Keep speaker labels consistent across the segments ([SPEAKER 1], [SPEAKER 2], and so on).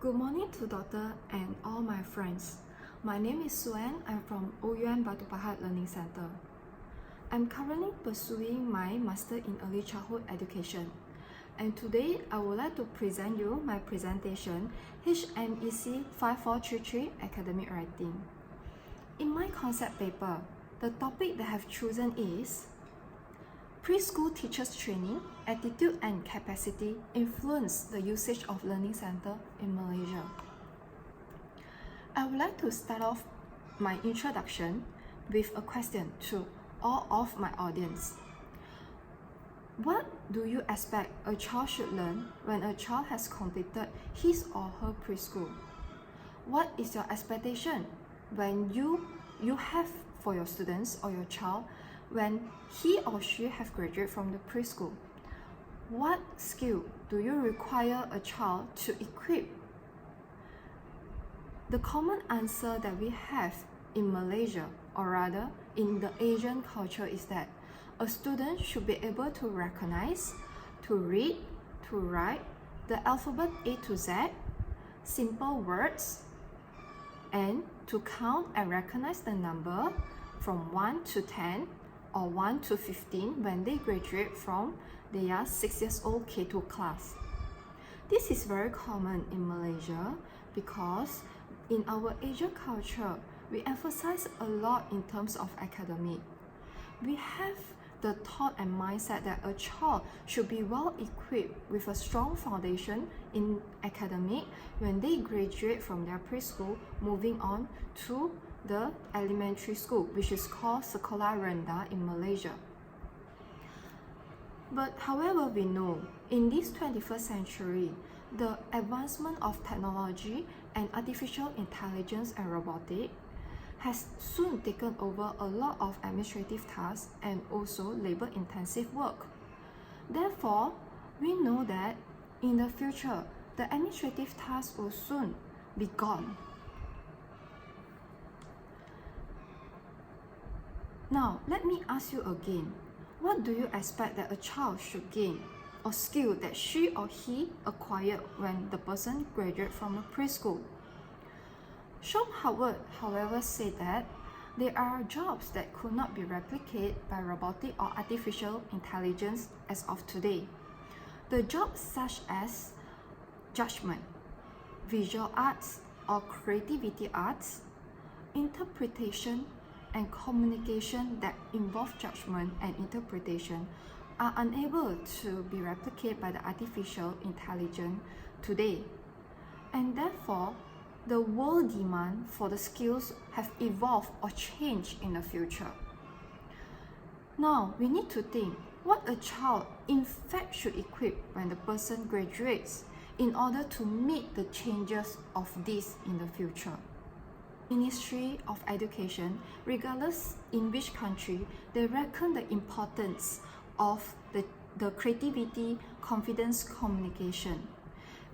[SPEAKER 1] Good morning to Doctor and all my friends. My name is Suen. I'm from Oyuan Batu Pahat Learning Center. I'm currently pursuing my Master in Early Childhood Education. And today, I would like to present you my presentation, HMEC 5433 Academic Writing. In my concept paper, the topic that I have chosen is Preschool Teachers Training, Attitude and Capacity Influence the Usage of Learning Center in Malaysia. I would like to start off my introduction with a question to all of my audience. What do you expect a child should learn when a child has completed his or her preschool? What is your expectation when you have for your students or your child when he or she have graduated from the preschool? What skill do you require a child to equip? The common answer that we have in Malaysia, or rather in the Asian culture, is that a student should be able to recognize, to read, to write the alphabet A to Z, simple words, and to count and recognize the number from 1 to 10 or 1 to 15 when they graduate from their 6 years old K2 class. This is very common in Malaysia because in our Asian culture, we emphasize a lot in terms of academic. We have the thought and mindset that a child should be well equipped with a strong foundation in academic when they graduate from their preschool, moving on to the elementary school, which is called Sekolah Rendah in Malaysia. But however, we know in this 21st century, the advancement of technology and artificial intelligence and robotics has soon taken over a lot of administrative tasks and also labor-intensive work. Therefore, we know that in the future, the administrative tasks will soon be gone. Now, let me ask you again, what do you expect that a child should gain or skill that she or he acquired when the person graduates from a preschool? Sean Howard, however, said that there are jobs that could not be replicated by robotic or artificial intelligence as of today. The jobs such as judgment, visual arts or creativity arts, interpretation, and communication that involve judgment and interpretation are unable to be replicated by the artificial intelligence today. And therefore, the world demand for the skills have evolved or changed in the future. Now, we need to think what a child in fact should equip when the person graduates in order to meet the changes of this in the future. Ministry of Education, regardless in which country, they reckon the importance of the creativity, confidence, communication.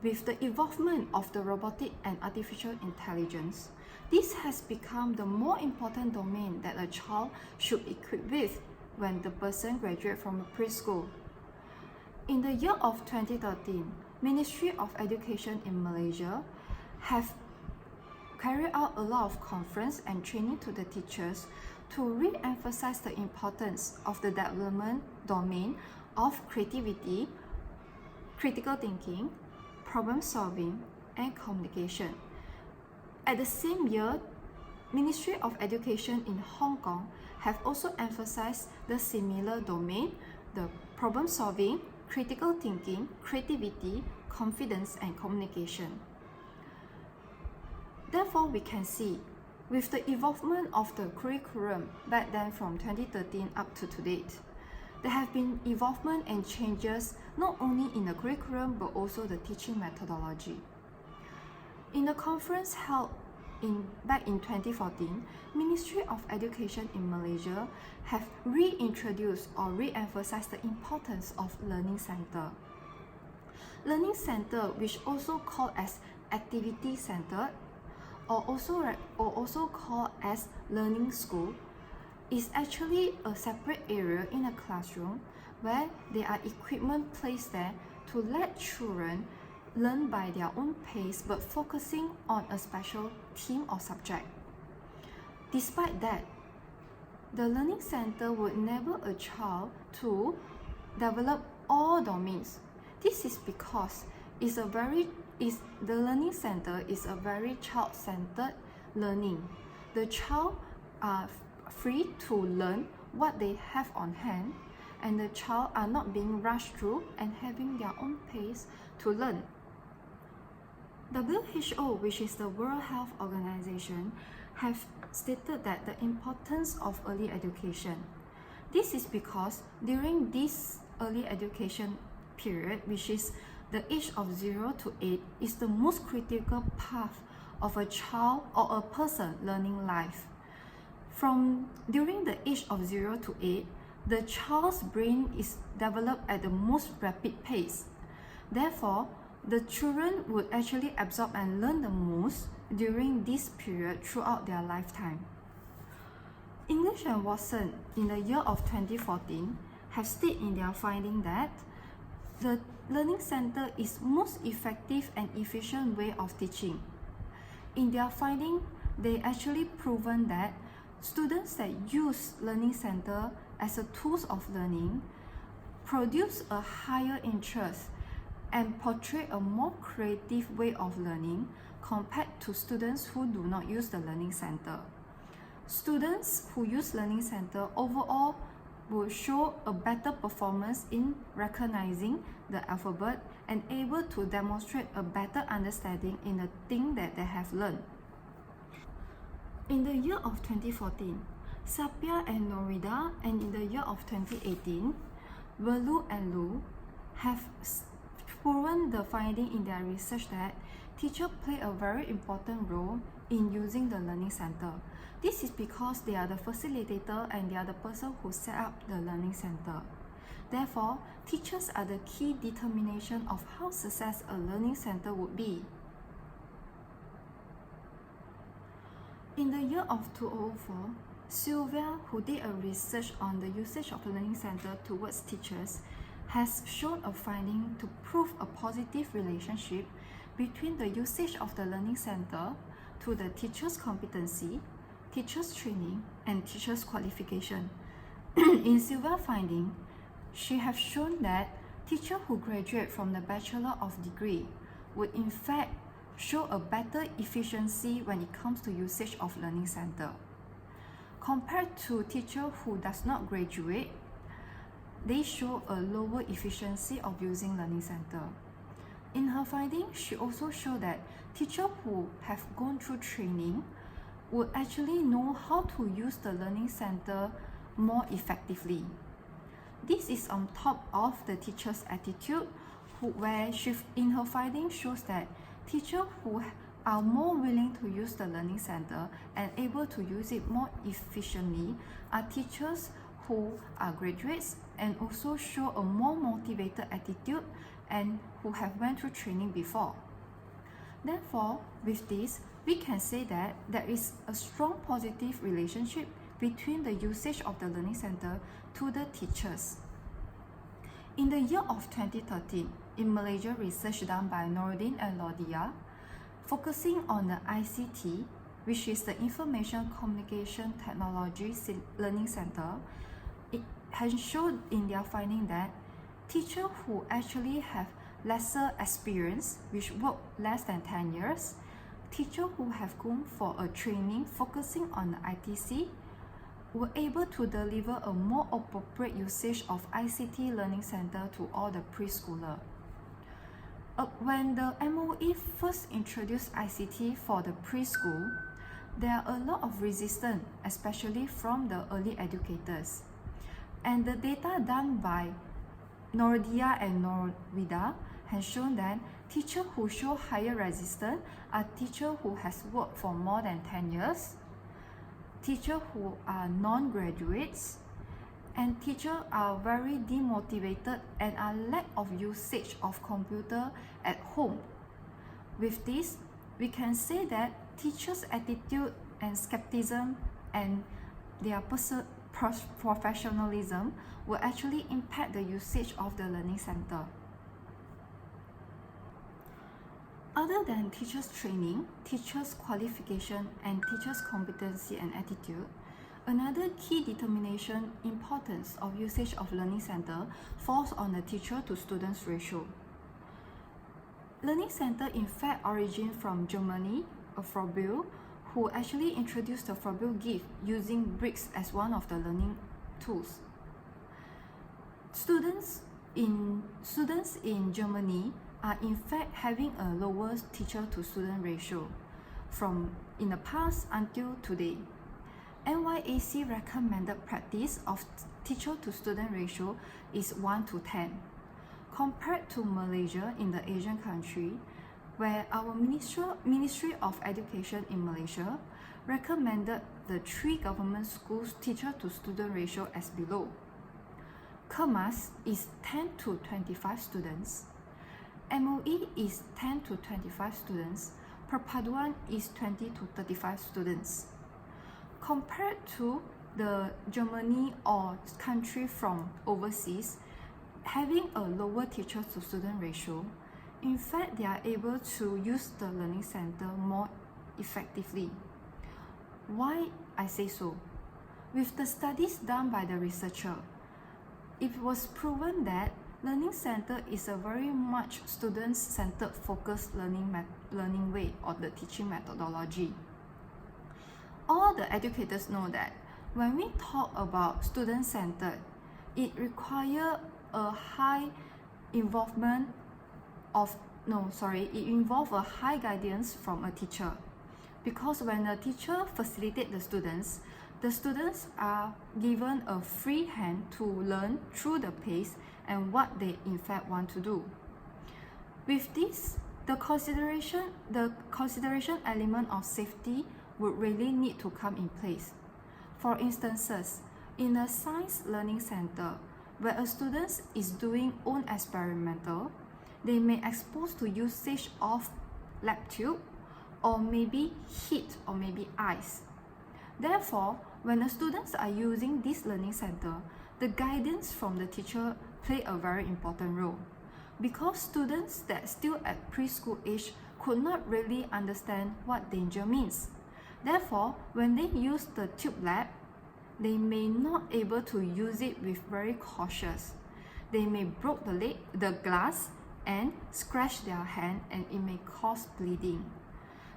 [SPEAKER 1] With the evolvement of the robotic and artificial intelligence, this has become the more important domain that a child should equip with when the person graduates from a preschool. In the year of 2013, Ministry of Education in Malaysia have carry out a lot of conference and training to the teachers to re-emphasize the importance of the development domain of creativity, critical thinking, problem solving, and communication. At the same year, Ministry of Education in Hong Kong have also emphasized the similar domain, the problem solving, critical thinking, creativity, confidence, and communication. Therefore, we can see, with the evolvement of the curriculum back then from 2013 up to date, there have been evolvement and changes not only in the curriculum but also the teaching methodology. In the conference held back in 2014, Ministry of Education in Malaysia have reintroduced or re-emphasized the importance of learning center. Learning center, which also called as activity center, or also called as learning school, is actually a separate area in a classroom where there are equipment placed there to let children learn by their own pace but focusing on a special theme or subject. Despite that, the learning center would enable a child to develop all domains. This is because the learning center is a very child-centered learning. The child are free to learn what they have on hand, and the child are not being rushed through and having their own pace to learn. WHO, which is the World Health Organization, have stated that the importance of early education. This is because during this early education period, which is the age of 0 to 8, is the most critical path of a child or a person learning life. During the age of 0 to 8, the child's brain is developed at the most rapid pace. Therefore, the children would actually absorb and learn the most during this period throughout their lifetime. English and Watson, in the year of 2014, have stated in their finding that the learning center is most effective and efficient way of teaching. In their finding, they actually proven that students that use learning center as a tools of learning produce a higher interest and portray a more creative way of learning compared to students who do not use the learning center. Students who use learning center overall will show a better performance in recognizing the alphabet and able to demonstrate a better understanding in the thing that they have learned. In the year of 2014, Sapia and Norida, and in the year of 2018, Verlu and Lu have proven the finding in their research that teachers play a very important role in using the learning center. This is because they are the facilitator and they are the person who set up the learning center. Therefore, teachers are the key determination of how success a learning center would be. In the year of 2004, Sylvia, who did a research on the usage of learning center towards teachers, has shown a finding to prove a positive relationship between the usage of the learning center to the teacher's competency, teacher's training, and teacher's qualification. In Sylvia's finding, she has shown that teachers who graduate from the Bachelor of Degree would in fact show a better efficiency when it comes to usage of learning center. Compared to teachers who does not graduate, they show a lower efficiency of using learning center. In her finding, she also showed that teachers who have gone through training would actually know how to use the learning center more effectively. This is on top of the teacher's attitude, where she, in her finding, shows that teachers who are more willing to use the learning center and able to use it more efficiently are teachers who are graduates and also show a more motivated attitude and who have went through training before. Therefore, with this, we can say that there is a strong positive relationship between the usage of the learning center to the teachers. In the year of 2013, in Malaysia, research done by Noordin and Laudia, focusing on the ICT, which is the Information Communication Technology Learning Center, it has shown in their finding that teachers who actually have lesser experience, which work less than 10 years, teachers who have gone for a training focusing on the ITC, were able to deliver a more appropriate usage of ICT Learning Center to all the preschooler. When the MOE first introduced ICT for the preschool, there are a lot of resistance, especially from the early educators. And the data done by Nordia and Norvida has shown that teachers who show higher resistance are teachers who has worked for more than 10 years, teachers who are non-graduates, and teachers are very demotivated and are lack of usage of computer at home. With this, we can say that teachers' attitude and skepticism and their professionalism will actually impact the usage of the learning center. Other than teachers' training, teachers' qualification, and teachers' competency and attitude, another key determination importance of usage of learning center falls on the teacher to students ratio. Learning center in fact origin from Germany, Froebel, who actually introduced the Froebel gift using bricks as one of the learning tools. Students in Germany are in fact having a lower teacher to student ratio from in the past until today. NYAC recommended practice of teacher to student ratio is 1 to 10. Compared to Malaysia in the Asian country, where our Ministry of Education in Malaysia recommended the 3 government schools teacher to student ratio as below. Kemas is 10 to 25 students, MOE is 10 to 25 students, Perpaduan is 20 to 35 students. Compared to the Germany or country from overseas, having a lower teacher to student ratio, in fact they are able to use the learning center more effectively. Why I say so? With the studies done by the researcher, it was proven that learning center is a very much student-centered focused learning way or the teaching methodology. All the educators know that when we talk about student-centered, it requires a high involvement of it involves a high guidance from a teacher, because when the teacher facilitates the students are given a free hand to learn through the pace and what they in fact want to do. With this, the consideration element of safety would really need to come in place. For instances, in a science learning center, where a student is doing own experimental, they may expose to usage of lab tube or maybe heat or maybe ice. Therefore, when the students are using this learning center, the guidance from the teacher play a very important role, because students that still at preschool age could not really understand what danger means. Therefore, when they use the tube lab, they may not able to use it with very cautious. They may break the glass and scratch their hand, and it may cause bleeding.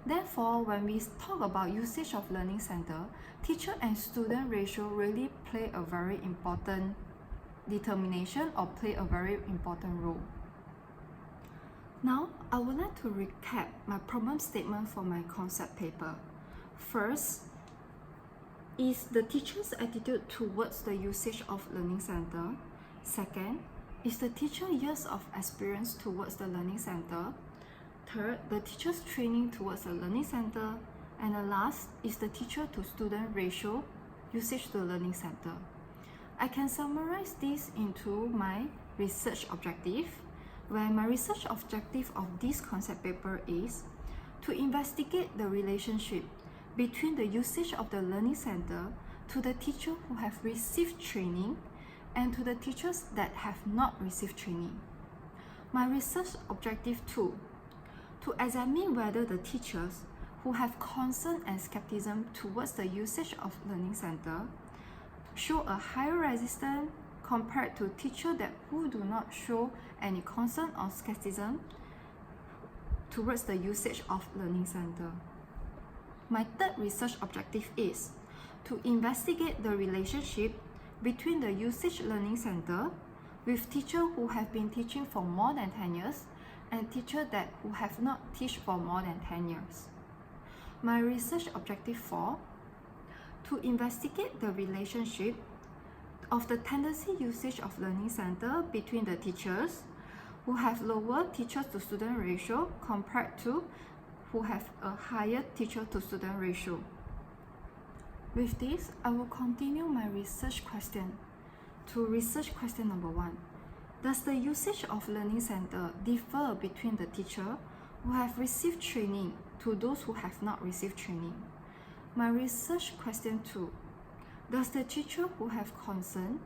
[SPEAKER 1] Therefore, when we talk about usage of learning center, teacher and student ratio really play a very important determination or play a very important role. Now, I would like to recap my problem statement for my concept paper. First, is the teacher's attitude towards the usage of learning center. Second, is the teacher years of experience towards the learning center. Third, the teacher's training towards the learning center. And the last is the teacher to student ratio usage to the learning center. I can summarize this into my research objective, where my research objective of this concept paper is to investigate the relationship between the usage of the learning center to the teacher who have received training and to the teachers that have not received training. My research objective 2, to examine whether the teachers who have concern and skepticism towards the usage of learning center show a higher resistance compared to teachers who do not show any concern or skepticism towards the usage of learning center. My third research objective is to investigate the relationship between the usage learning center with teachers who have been teaching for more than 10 years and teachers who have not taught for more than 10 years. My research objective 4, to investigate the relationship of the tendency usage of learning center between the teachers who have lower teacher to student ratio compared to who have a higher teacher to student ratio. With this, I will continue my research question to research question number 1. Does the usage of learning center differ between the teacher who have received training to those who have not received training? My research question 2. Does the teacher who have concern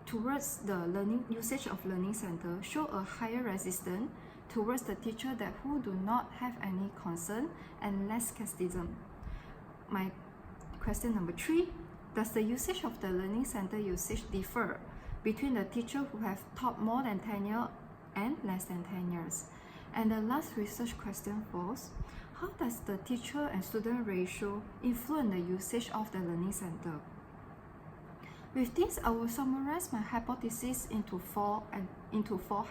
[SPEAKER 1] towards the usage of learning center show a higher resistance towards the teacher that who do not have any concern and less skepticism. My question number 3, does the usage of the learning center usage differ between the teacher who have taught more than 10 years and less than 10 years? And the last research question was, how does the teacher and student ratio influence the usage of the learning center? With this, I will summarize my hypothesis into four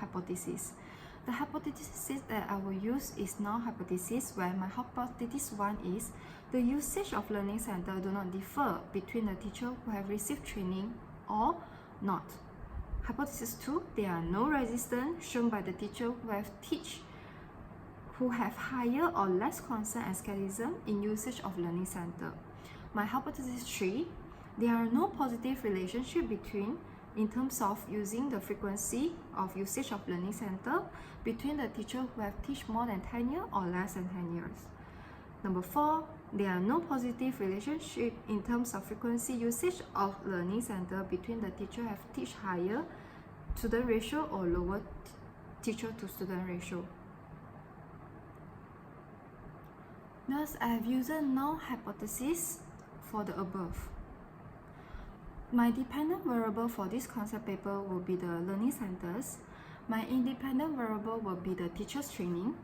[SPEAKER 1] hypotheses. The hypothesis that I will use is null hypothesis, where my hypothesis 1 is the usage of learning center do not differ between the teacher who have received training or not. Hypothesis 2, there are no resistance shown by the teacher who have higher or less concern and skepticism in usage of learning center. My hypothesis 3, there are no positive relationship in terms of using the frequency of usage of learning center between the teacher who have taught more than 10 years or less than 10 years. Number 4, there are no positive relationship in terms of frequency usage of learning center between the teacher who have taught higher student ratio or lower teacher to student ratio. Thus, I have used null hypothesis for the above. My dependent variable for this concept paper will be the learning centers. My independent variable will be the teacher's training,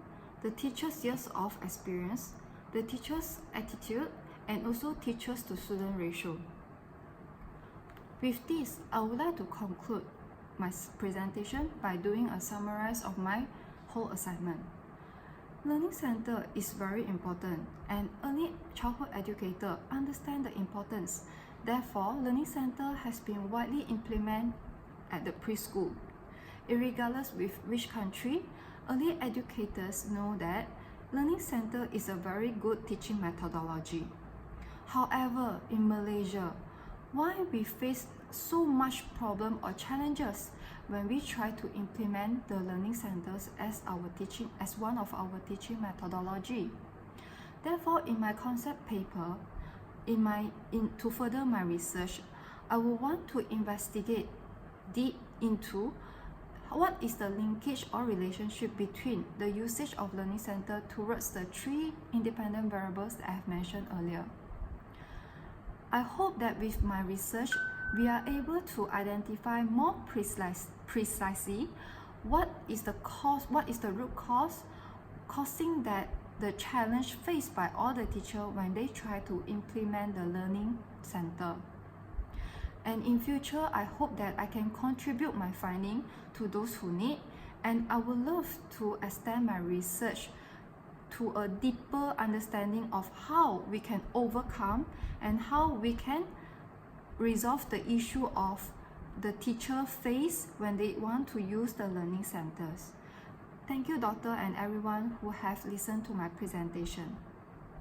[SPEAKER 1] the teacher's years of experience, the teacher's attitude, and also teachers to student ratio. With this, I would like to conclude my presentation by doing a summary of my whole assignment. Learning center is very important, and early childhood educators understand the importance. Therefore, learning center has been widely implemented at the preschool. Irregardless with which country, early educators know that learning center is a very good teaching methodology. However, in Malaysia, why we face so much problem or challenges when we try to implement the learning centers as one of our teaching methodology? Therefore, in my concept paper, to further my research, I will want to investigate deep into what is the linkage or relationship between the usage of learning center towards the 3 independent variables that I have mentioned earlier. I hope that with my research, we are able to identify more precisely what is the root cause causing that the challenge faced by all the teachers when they try to implement the learning center. And in future, I hope that I can contribute my finding to those who need, and I would love to extend my research to a deeper understanding of how we can overcome and how we can resolve the issue of the teacher face when they want to use the learning centers. Thank you, Doctor, and everyone who have listened to my presentation.